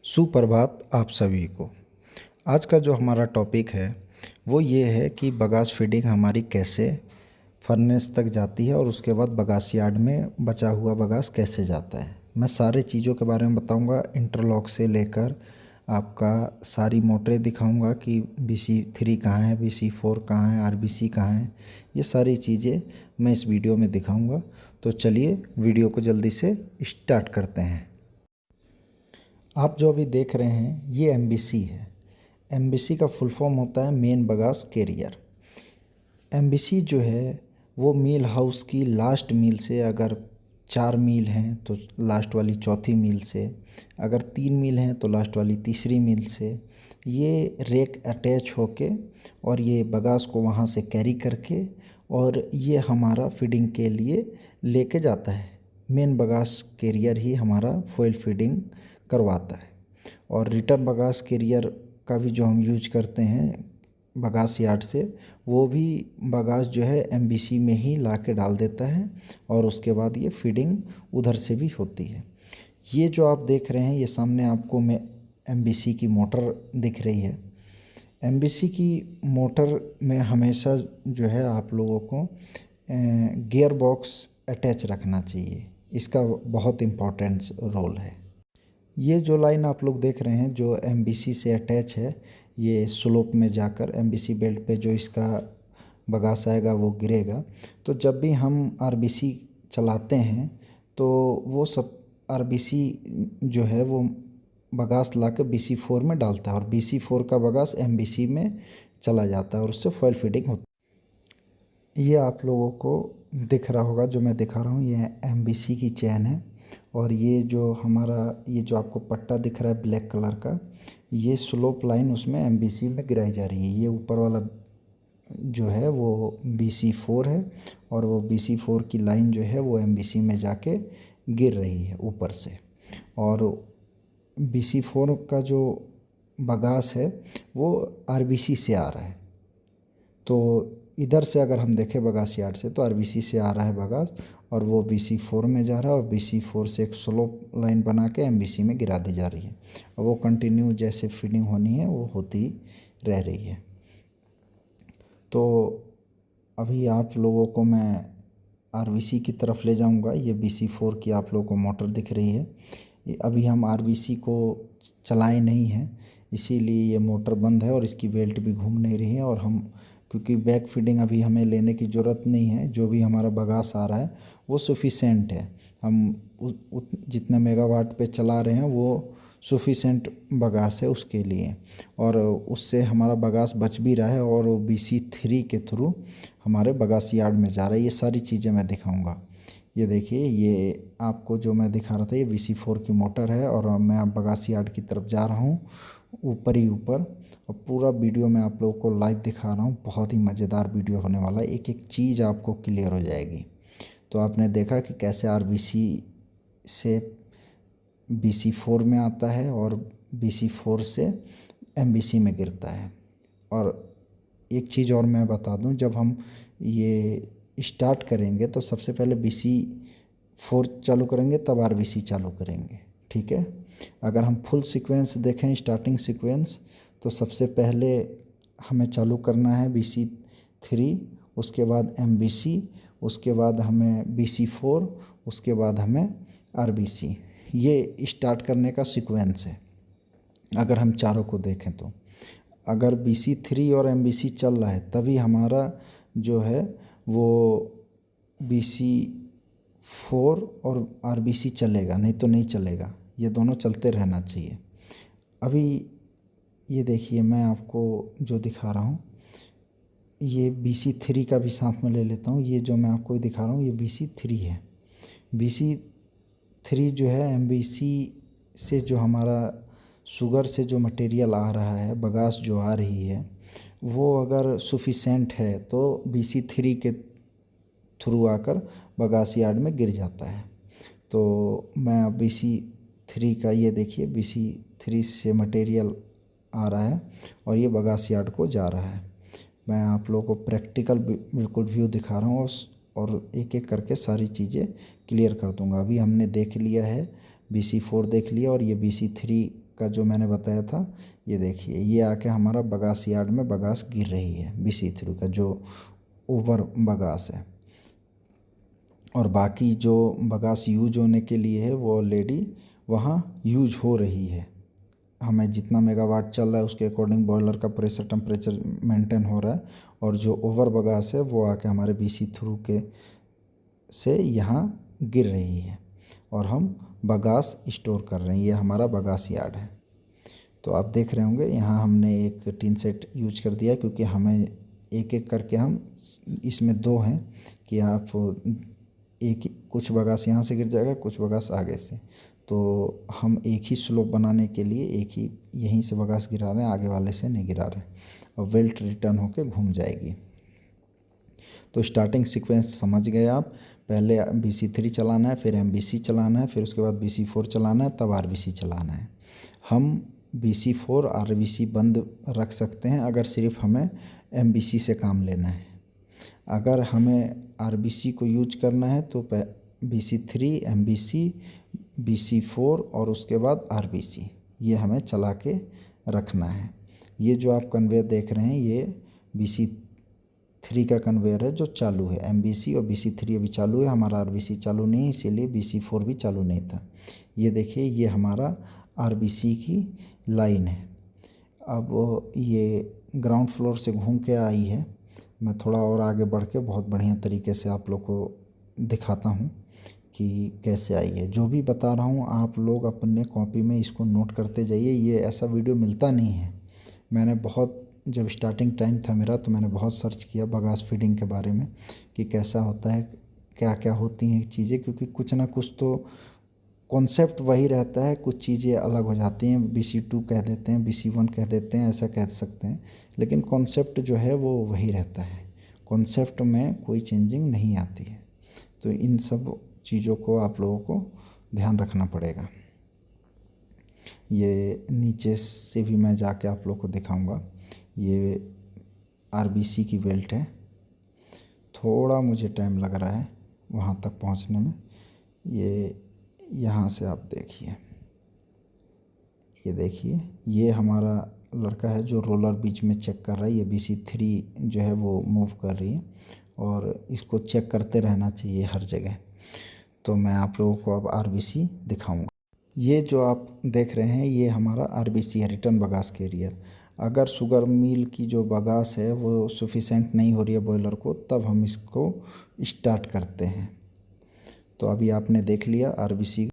सुप्रभात आप सभी को। आज का जो हमारा टॉपिक है वो ये है कि बगास फीडिंग हमारी कैसे फर्नेस तक जाती है और उसके बाद बगास यार्ड में बचा हुआ बगास कैसे जाता है। मैं सारे चीज़ों के बारे में बताऊंगा, इंटरलॉक से लेकर आपका सारी मोटरें दिखाऊंगा कि BC3 कहाँ है, BC4 कहाँ है, RBC कहाँ है। ये सारी चीज़ें मैं इस वीडियो में दिखाऊंगा। तो चलिए वीडियो को जल्दी से स्टार्ट करते हैं। आप जो अभी देख रहे हैं ये MBC है। MBC का फुल फॉर्म होता है मेन बगास कैरियर। MBC जो है वो मील हाउस की लास्ट मील से, अगर 4 मील हैं तो लास्ट वाली चौथी मील से, अगर 3 मील हैं तो लास्ट वाली तीसरी मील से ये रेक अटैच होके और ये बगास को वहाँ से कैरी करके और ये हमारा फीडिंग के लिए लेके जाता है। मेन बगास कैरियर ही हमारा फॉइल फीडिंग करवाता है। और रिटर्न बगास कैरियर का भी जो हम यूज करते हैं बगास यार्ड से, वो भी बगास जो है MBC में ही ला के डाल देता है और उसके बाद ये फीडिंग उधर से भी होती है। ये जो आप देख रहे हैं ये सामने आपको में MBC की मोटर दिख रही है। MBC की मोटर में हमेशा जो है आप लोगों को गियर बॉक्स अटैच रखना चाहिए। इसका बहुत इम्पोर्टेंट रोल है। ये जो लाइन आप लोग देख रहे हैं जो MBC से अटैच है, ये स्लोप में जाकर MBC बेल्ट पे जो इसका बगास आएगा वो गिरेगा। तो जब भी हम RBC चलाते हैं तो वो सब RBC जो है वो बगास ला के BC4 में डालता है और BC4 का बगास MBC में चला जाता है और उससे फॉइल फीडिंग होती है। ये आप लोगों को दिख रहा होगा जो मैं दिखा रहा हूँ, ये MBC की चैन है। और ये जो हमारा ये जो आपको पट्टा दिख रहा है ब्लैक कलर का, ये स्लोप लाइन उसमें MBC में गिराई जा रही है। ये ऊपर वाला जो है वो BC4 है और वो BC4 की लाइन जो है वो MBC में जाके गिर रही है ऊपर से। और BC4 का जो बगास है वो RBC से आ रहा है। तो इधर से अगर हम देखें बगास यार्ड से तो RBC से आ रहा है बगास और वो BC4 में जा रहा है और BC4 से एक स्लोप लाइन बना के MBC में गिरा दी जा रही है और वो कंटिन्यू जैसे फीडिंग होनी है वो होती रह रही है। तो अभी आप लोगों को मैं RBC की तरफ ले जाऊंगा। ये BC4 की आप लोगों को मोटर दिख रही है। अभी हम RBC को चलाए नहीं हैं, इसीलिए ये मोटर बंद है और इसकी बेल्ट भी घूम नहीं रही है। और हम क्योंकि बैक फीडिंग अभी हमें लेने की ज़रूरत नहीं है, जो भी हमारा बगास आ रहा है वो सफिशेंट है। हम जितने मेगावाट पे चला रहे हैं वो सफिशेंट बगास है उसके लिए, और उससे हमारा बगास बच भी रहा है और वो BC3 के थ्रू हमारे बगास यार्ड में जा रहा है। ये सारी चीज़ें मैं दिखाऊंगा। ये देखिए, ये आपको जो मैं दिखा रहा था ये BC4 की मोटर है और मैं अब बगास यार्ड की तरफ जा रहा हूँ ऊपर ही ऊपर। और पूरा वीडियो मैं आप लोगों को लाइव दिखा रहा हूँ। बहुत ही मज़ेदार वीडियो होने वाला है, एक एक चीज़ आपको क्लियर हो जाएगी। तो आपने देखा कि कैसे RBC से BC4 में आता है और BC4 से MBC में गिरता है। और एक चीज़ और मैं बता दूं, जब हम ये स्टार्ट करेंगे तो सबसे पहले BC4 चालू करेंगे तब RBC चालू करेंगे, ठीक है। अगर हम फुल सीक्वेंस देखें, स्टार्टिंग सीक्वेंस, तो सबसे पहले हमें चालू करना है BC3, उसके बाद MBC, उसके बाद हमें BC4, उसके बाद हमें RBC। ये स्टार्ट करने का सीक्वेंस है अगर हम चारों को देखें तो। अगर BC3 और MBC चल रहा है तभी हमारा जो है वो BC4 और RBC चलेगा, नहीं तो नहीं चलेगा। ये दोनों चलते रहना चाहिए। अभी ये देखिए, मैं आपको जो दिखा रहा हूँ ये BC3 का भी साथ में ले लेता हूँ। ये जो मैं आपको दिखा रहा हूँ ये BC3 है। BC3 जो है MBC से जो हमारा शुगर से जो मटेरियल आ रहा है, बगास जो आ रही है, वो अगर सफिशेंट है तो BC3 के थ्रू आकर बगास यार्ड में गिर जाता है। तो मैं BC3 का ये देखिए, BC3 से मटेरियल आ रहा है और ये बगास यार्ड को जा रहा है। मैं आप लोगों को प्रैक्टिकल बिल्कुल व्यू दिखा रहा हूँ और एक एक करके सारी चीज़ें क्लियर कर दूंगा। अभी हमने देख लिया है BC4 देख लिया और ये BC3 का जो मैंने बताया था, ये देखिए ये आके हमारा बगास यार्ड में बगास गिर रही है BC3 का जो ओवर बगास है। और बाकी जो बगास यूज होने के लिए है वो ऑलरेडी वहाँ यूज हो रही है। हमें जितना मेगावाट चल रहा है उसके अकॉर्डिंग बॉयलर का प्रेशर टेम्परेचर मेंटेन हो रहा है, और जो ओवर बगास है वो आके हमारे BC3 के से यहाँ गिर रही है और हम बगास स्टोर कर रहे हैं। ये हमारा बगास यार्ड है। तो आप देख रहे होंगे यहाँ हमने एक टिन सेट यूज कर दिया क्योंकि हमें एक एक करके हम इसमें दो हैं कि आप एक कुछ बगास यहाँ से गिर जाएगा, कुछ बगास आगे से, तो हम एक ही स्लोप बनाने के लिए एक ही यहीं से बगास गिरा रहे हैं, आगे वाले से नहीं गिरा रहे, और वेल्ट रिटर्न होके घूम जाएगी। तो स्टार्टिंग सीक्वेंस समझ गए आप। पहले BC3 चलाना है, फिर MBC चलाना है, फिर उसके बाद BC4 चलाना है, तब RBC चलाना है। हम BC4 RBC बंद रख सकते हैं अगर सिर्फ हमें MBC से काम लेना है। अगर हमें RBC को यूज करना है तो BC3 MBC BC4 और उसके बाद RBC ये हमें चला के रखना है। ये जो आप कन्वेयर देख रहे हैं ये BC3 का कन्वेयर है जो चालू है। MBC और BC3 अभी चालू है, हमारा RBC चालू नहीं है, इसीलिए BC4 भी चालू नहीं था। ये देखिए ये हमारा RBC की लाइन है। अब ये ग्राउंड फ्लोर से घूम के आई है। मैं थोड़ा और आगे बढ़ के बहुत बढ़िया तरीके से आप लोग को दिखाता हूँ कि कैसे आई है। जो भी बता रहा हूँ आप लोग अपने कॉपी में इसको नोट करते जाइए। ये ऐसा वीडियो मिलता नहीं है। मैंने बहुत जब स्टार्टिंग टाइम था मेरा तो मैंने बहुत सर्च किया बगास फीडिंग के बारे में कि कैसा होता है, क्या क्या होती हैं चीज़ें, क्योंकि कुछ ना कुछ तो कॉन्सेप्ट वही रहता है, कुछ चीज़ें अलग हो जाती हैं। BC2 कह देते हैं, BC1 कह देते हैं, ऐसा कह सकते हैं, लेकिन कॉन्सेप्ट जो है वो वही रहता है। कॉन्सेप्ट में कोई चेंजिंग नहीं आती है। तो इन सब चीज़ों को आप लोगों को ध्यान रखना पड़ेगा। ये नीचे से भी मैं जाके आप लोग को दिखाऊंगा। ये RBC की बेल्ट है। थोड़ा मुझे टाइम लग रहा है वहाँ तक पहुँचने में। ये यहाँ से आप देखिए, ये देखिए ये हमारा लड़का है जो रोलर बीच में चेक कर रहा है। ये BC3 जो है वो मूव कर रही है और इसको चेक करते रहना चाहिए हर जगह। तो मैं आप लोगों को अब RBC दिखाऊंगा। ये जो आप देख रहे हैं ये हमारा RBC है, रिटर्न बगास कैरियर। अगर शुगर मिल की जो बगास है वो सफिशेंट नहीं हो रही है बॉयलर को, तब हम इसको स्टार्ट करते हैं। तो अभी आपने देख लिया RBC।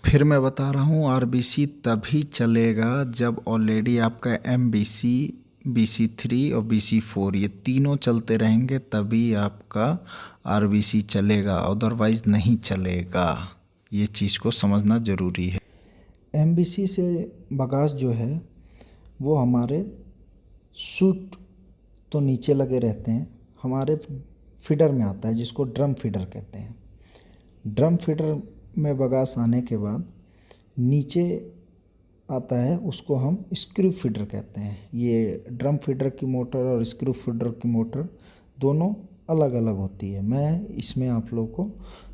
फिर मैं बता रहा हूँ RBC तभी चलेगा जब ऑलरेडी आपका MBC BC3 और BC4 ये तीनों चलते रहेंगे, तभी आपका RBC चलेगा, अदरवाइज़ नहीं चलेगा। ये चीज़ को समझना ज़रूरी है। MBC से बगास जो है वो हमारे सूट तो नीचे लगे रहते हैं, हमारे फीडर में आता है जिसको ड्रम फीडर कहते हैं। ड्रम फीडर में बगास आने के बाद नीचे आता है, उसको हम स्क्रू फीडर कहते हैं। ये ड्रम फीडर की मोटर और स्क्रू फीडर की मोटर दोनों अलग अलग होती है। मैं इसमें आप लोगों को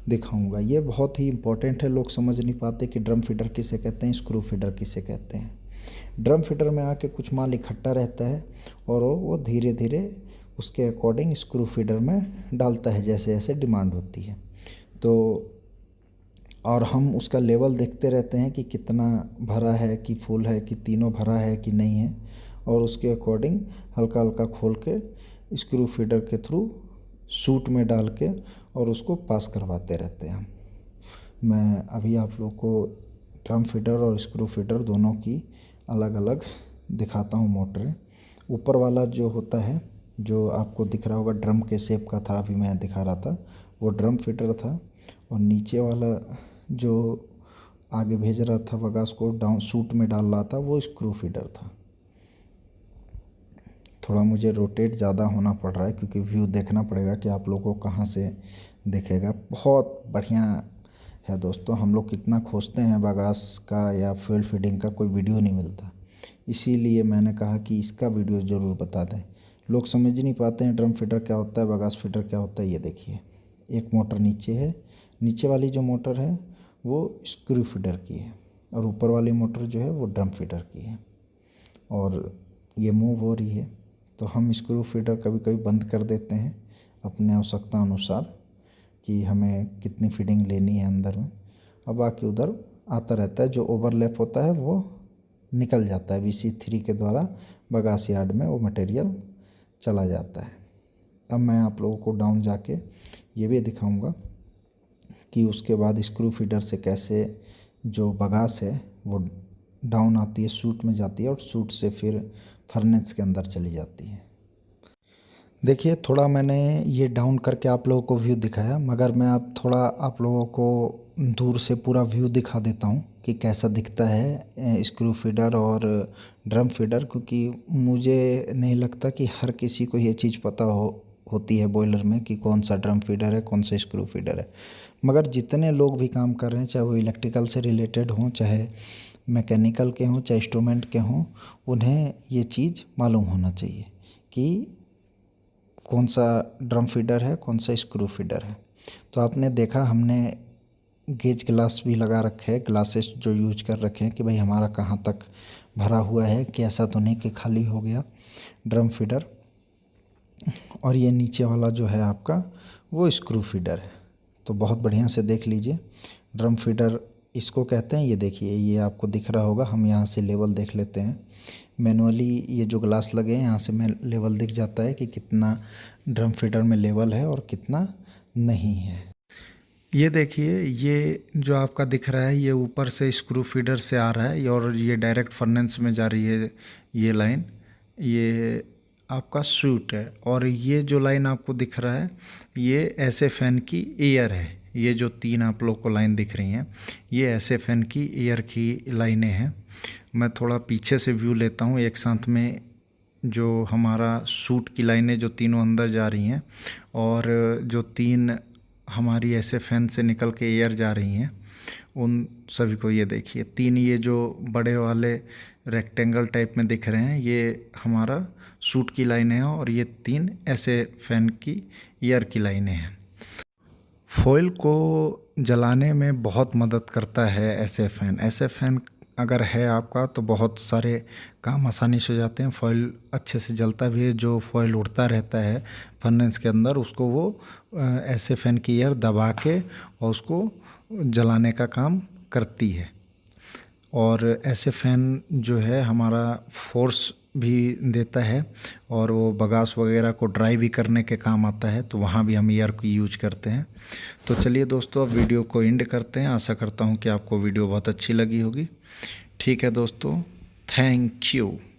दिखाऊंगा। ये बहुत ही इम्पोर्टेंट है, लोग समझ नहीं पाते कि ड्रम फीडर किसे कहते हैं, स्क्रू फीडर किसे कहते हैं। ड्रम फीडर में आके कुछ माल इकट्ठा रहता है और वो धीरे धीरे उसके अकॉर्डिंग स्क्रू फीडर में डालता है जैसे जैसे डिमांड होती है। तो और हम उसका लेवल देखते रहते हैं कि कितना भरा है, कि फुल है, कि तीनों भरा है कि नहीं है, और उसके अकॉर्डिंग हल्का हल्का खोल के स्क्रू फीडर के थ्रू सूट में डाल के और उसको पास करवाते रहते हैं। मैं अभी आप लोग को ड्रम फीडर और स्क्रू फीडर दोनों की अलग अलग दिखाता हूँ मोटरें। ऊपर वाला जो होता है जो आपको दिख रहा होगा ड्रम के शेप का था, अभी मैं दिखा रहा था, वो ड्रम फीडर था। और नीचे वाला जो आगे भेज रहा था बगास को डाउन सूट में डाल रहा था वो स्क्रू फीडर था। थोड़ा मुझे रोटेट ज़्यादा होना पड़ रहा है क्योंकि व्यू देखना पड़ेगा कि आप लोगों को कहाँ से दिखेगा। बहुत बढ़िया है दोस्तों, हम लोग कितना खोजते हैं बगास का या फ्यूल फीडिंग का, कोई वीडियो नहीं मिलता। इसीलिए मैंने कहा कि इसका वीडियो ज़रूर बता दें। लोग समझ नहीं पाते हैं ड्रम फीडर क्या होता है, बगास फीडर क्या होता है। ये देखिए एक मोटर नीचे है, नीचे वाली जो मोटर है वो स्क्रू फीडर की है और ऊपर वाली मोटर जो है वो ड्रम फीडर की है और ये मूव हो रही है। तो हम स्क्रू फीडर कभी कभी बंद कर देते हैं अपने आवश्यकता अनुसार कि हमें कितनी फीडिंग लेनी है अंदर में, और बाकी उधर आता रहता है। जो ओवरलैप होता है वो निकल जाता है, VC3 के द्वारा बगास यार्ड में वो मटेरियल चला जाता है। अब मैं आप लोगों को डाउन जाके ये भी दिखाऊंगा कि उसके बाद स्क्रू फीडर से कैसे जो बगास है वो डाउन आती है, सूट में जाती है और सूट से फिर फर्नेस के अंदर चली जाती है। देखिए थोड़ा मैंने ये डाउन करके आप लोगों को व्यू दिखाया, मगर मैं अब थोड़ा आप लोगों को दूर से पूरा व्यू दिखा देता हूँ कि कैसा दिखता है स्क्रू फीडर और ड्रम फीडर, क्योंकि मुझे नहीं लगता कि हर किसी को ये चीज़ पता होती है बॉयलर में कि कौन सा ड्रम फीडर है, कौन सा स्क्रू फीडर है। मगर जितने लोग भी काम कर रहे हैं, चाहे वो इलेक्ट्रिकल से रिलेटेड हों, चाहे मैकेनिकल के हों, चाहे इंस्ट्रूमेंट के हों, उन्हें ये चीज़ मालूम होना चाहिए कि कौन सा ड्रम फीडर है, कौन सा स्क्रू फीडर है। तो आपने देखा हमने गेज ग्लास भी लगा रखे हैं, ग्लासेस जो यूज कर रखे हैं कि भाई हमारा कहाँ तक भरा हुआ है, कि ऐसा तो नहीं कि खाली हो गया ड्रम फीडर। और ये नीचे वाला जो है आपका वो स्क्रू फीडर है। तो बहुत बढ़िया से देख लीजिए, ड्रम फीडर इसको कहते हैं। ये देखिए, ये आपको दिख रहा होगा, हम यहाँ से लेवल देख लेते हैं मैनुअली। ये जो ग्लास लगे हैं यहाँ से मैं लेवल दिख जाता है कि कितना ड्रम फीडर में लेवल है और कितना नहीं है। ये देखिए, ये जो आपका दिख रहा है ये ऊपर से स्क्रू फीडर से आ रहा है और ये डायरेक्ट फर्नेस में जा रही है ये लाइन, ये आपका सूट है। और ये जो लाइन आपको दिख रहा है ये ऐसे फैन की एयर है। ये जो तीन आप लोग को लाइन दिख रही हैं ये ऐसे फैन की एयर की लाइनें हैं। मैं थोड़ा पीछे से व्यू लेता हूँ एक साथ में। जो हमारा सूट की लाइनें जो तीनों अंदर जा रही हैं और जो तीन हमारी ऐसे फैन से निकल के एयर जा रही हैं उन सभी को ये देखिए, तीन ये जो बड़े वाले रेक्टेंगल टाइप में दिख रहे हैं ये हमारा सूट की लाइनें हैं और ये तीन ऐसे फैन की एयर की लाइनें हैं। फॉइल को जलाने में बहुत मदद करता है ऐसे फ़ैन। ऐसे फ़ैन अगर है आपका तो बहुत सारे काम आसानी से हो जाते हैं। फॉइल अच्छे से जलता भी है। जो फॉइल उड़ता रहता है फर्नेस के अंदर उसको वो ऐसे फ़ैन की एयर दबा के और उसको जलाने का काम करती है। और ऐसे फ़ैन जो है हमारा फोर्स भी देता है और वो बगास वगैरह को ड्राई भी करने के काम आता है, तो वहाँ भी हम एयर की यूज करते हैं। तो चलिए दोस्तों, अब वीडियो को एंड करते हैं। आशा करता हूँ कि आपको वीडियो बहुत अच्छी लगी होगी। ठीक है दोस्तों, थैंक यू।